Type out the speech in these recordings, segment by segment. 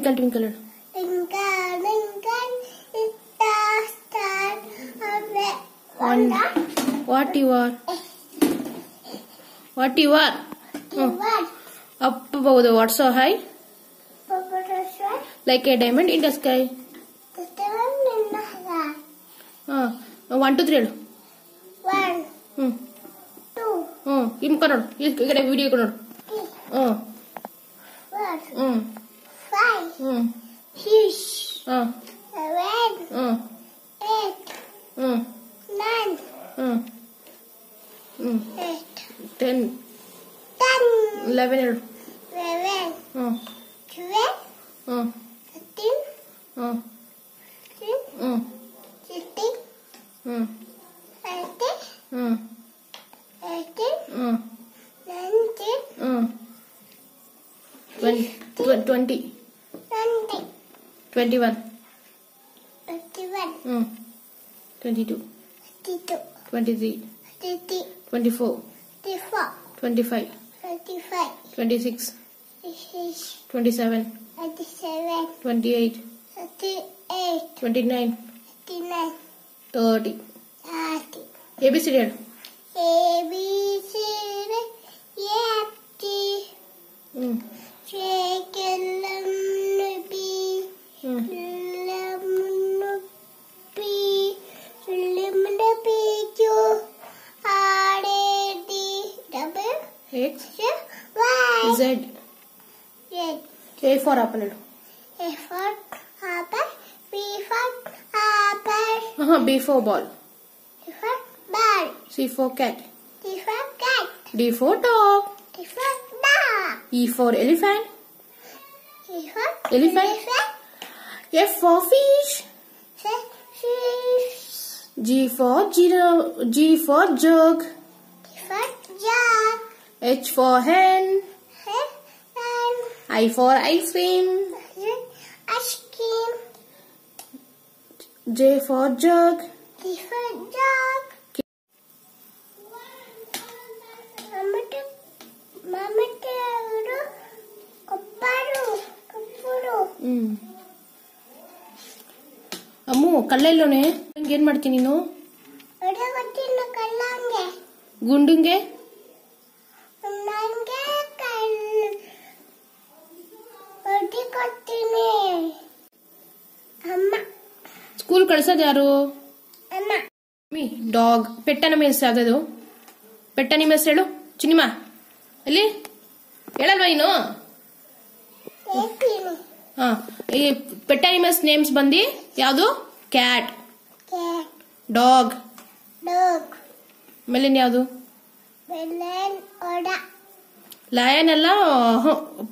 Twinkle, twinkle. Twinkle, twinkle, little star, What you are? What you are? Up above the water so high? Like a diamond in the sky. The diamond in the sky. 1, 2, 3. 1, 2. Im kanor. Ikkade video kanor. 4, 5, 6, 7, 8, 9, 10, 11, 12, 13, 16, 17, 18, 19, 20, 21, 22, 23, 24, 25, 26, 27, 28, 29, 30. ABCD. X, Z. A for apple. A for apple. B for apple. B for ball. C for ball. C for cat. D for cat. D for dog. D for dog. E for elephant. E for Elephant. F for fish. Fish. G for giraffe. G for jug. G for jug. H for hen. Hen. I for ice cream. Ice cream. J for jug. J for jug. ಅಮ್ಮು ಕಲ್ಲೆಲ್ಲೋನೆ ಏನ್ ಮಾಡ್ತೀನಿ ನೀನು ಗುಂಡುಂಗೆ school ಕಳ್ಸೋದು ಯಾರು dog ಪೆಟ್ಟ ನಮ್ಮ ಹೆಸರು ಯಾವ್ದದು ಪೆಟ್ಟ ನಿಮ್ಮ ಹೆಸರು ಹೇಳು ಚಿನಿಮಾ ಎಲ್ಲಿ ಹೇಳಲ್ವಾ ನೀನು ಈ ಪೆಟ್ಟ ಅನಿಮಲ್ಸ್ ನೇಮ್ಸ್ ಬಂದಿ ಯಾವುದು ಕ್ಯಾಟ್ ಡಾಗ್ ಆಮೇಲೆ ಯಾವುದು ಲಯನ್ ಅಲ್ಲ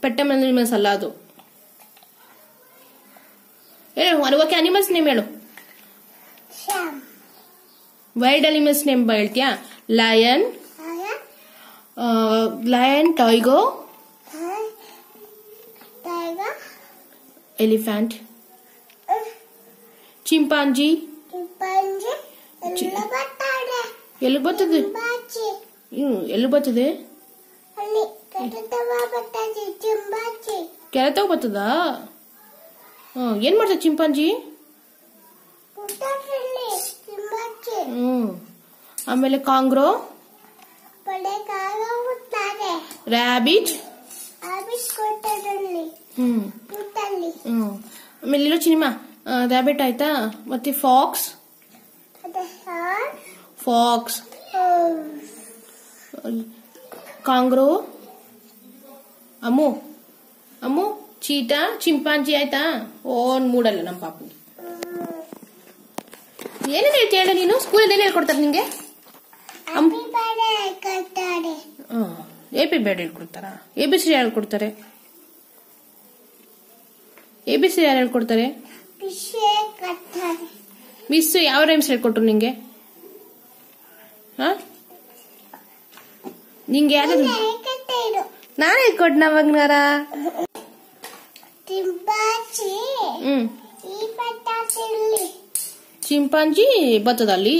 ಪೆಟ್ಟ ಅನಿಮಲ್ಸ್ ಅಲ್ಲ ಅದು ಹೇಳು ಓಕೆ ಅನಿಮಲ್ಸ್ ನೇಮ್ ಹೇಳು ವೈಲ್ಡ್ ಅನಿಮಲ್ಸ್ ನೇಮ್ ಹೇಳ್ತೀಯಾ ಲಯನ್ ಟೈಗರ್ ಎಲಿಫೆಂಟ್ ಚಿಂಪಾಂಜಿ ಎಲ್ಲಿ ಬರ್ತದೆ ಎಲ್ಲಿ ಬರ್ತದೆ ಕೆಳತಾಗ ಬರ್ತದಾ ಏನ್ ಮಾಡ್ತದೆ ಚಿಂಪಾಂಜಿ ಆಮೇಲೆ ಕಾಂಗ್ರೋ ರ್ಯಾಬಿಟ್ ಆಮೇಲೆ ಇಲ್ಲೋ ಚಿನಿಮಾ ರ್ಯಾಬಿಟ್ ಆಯ್ತಾ ಮತ್ತೆ ಫಾಕ್ಸ್ ಕಾಂಗ್ರೋ ಅಮ್ಮು ಚೀಟಾ ಚಿಂಪಾಂಜಿ ಆಯ್ತಾ ಓನ್ ಮೂಡಲ್ಲ ನಮ್ಮ ಪಾಪನಿಗೆ ಏನೇನು ಹೇಳ್ತಿ ಹೇಳ ನೀನು ಸ್ಕೂಲಲ್ಲಿ ಏನು ಹೇಳ್ಕೊಡ್ತಾರೆ ನಿಂಗೆ ಎಪಿ ಬೇಡ ಹೇಳ್ಕೊಡ್ತಾರ ಎಬಿಸಿ ಹೇಳ್ಕೊಡ್ತಾರೆ ಎಬಿಸಿ ಯಾರು ಹೇಳ್ಕೊಡ್ತಾರೆ ಮಿಸ್ ಯಾವ ರೈಮ್ಸ್ ಹೇಳ್ಕೊಟ್ರು ನಿಂಗೆ ನಿಂಗೆ ಯಾರು ನಾನು ಹೇಳ್ಕೊಟ್ನ ಮಗ್ನಾರ ಚಿಂಪಾಂಜಿ ಬರ್ತದ ಅಲ್ಲಿ